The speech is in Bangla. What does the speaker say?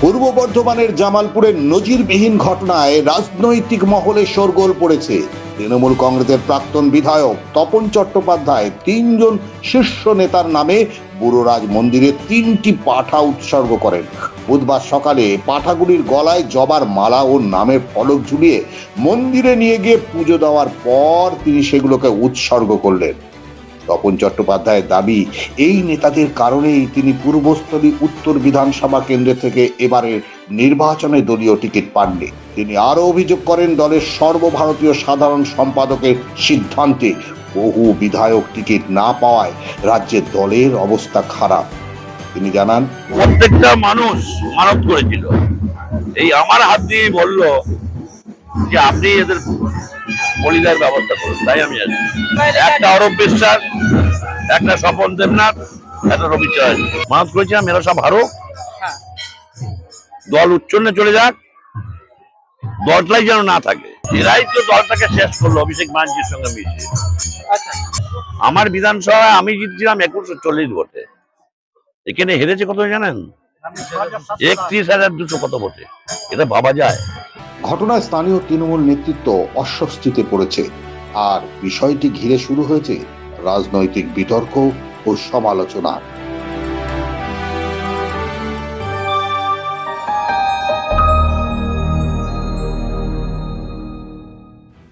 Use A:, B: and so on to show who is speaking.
A: পূর্ব বর্ধমানের জামালপুরের নজিরবিহীন ঘটনায় রাজনৈতিক মহলে শোরগোল পড়েছে। তৃণমূল কংগ্রেসের প্রাক্তন বিধায়ক তপন চট্টোপাধ্যায় ৩ জন শীর্ষ নেতার নামে বুড়োরাজ মন্দিরে ৩টি পাঠা উৎসর্গ করেন। বুধবার সকালে পাঠাগুলির গলায় জবার মালা ও নামের ফলক ঝুলিয়ে মন্দিরে নিয়ে গিয়ে পুজো দেওয়ার পর তিনি সেগুলোকে উৎসর্গ করলেন। তপন চট্টোপাধ্যায়ের দাবি, এই নেতাদের কারণেই তিনি পূর্বস্থলী উত্তর বিধানসভা কেন্দ্র থেকে এবারের নির্বাচনে দলীয় টিকিট পাননি। তিনি আরও অভিযোগ করেন, দলের সর্বভারতীয় সাধারণ সম্পাদকের সিদ্ধান্তে বহু বিধায়ক টিকিট না পাওয়ায় রাজ্যের দলের অবস্থা খারাপ। তিনি জানান,
B: প্রত্যেকটা মানুষ মানত করেছিল, এই আমার হাত দিয়ে বলল যে আপনি এদের বলিদার ব্যবস্থা করুন, তাই আমি আছি। একটা অরব বিশ্বাস, একটা স্বপন দেবনাথ, একটা রবি চয় মানত করেছিলাম এরা সব হারো, দল উচ্চন্নে চলে যাক, দলটাই যেন না থাকে। এরাই তো দলটাকে শেষ করলো অভিষেক ব্যানার্জির সঙ্গে মিশে। আমার বিধানসভায় আমি জিতছিলাম 2140 ভোটে, এখানে হেরেছে কত জানেন? 31,200 কত ভোটে। এটা ভাবা যায়?
A: ঘটনায় স্থানীয় তৃণমূল নেতৃত্ব অস্বস্তিতে পড়েছে, আর বিষয়টি ঘিরে শুরু হয়েছে রাজনৈতিক বিতর্ক ও সমালোচনা।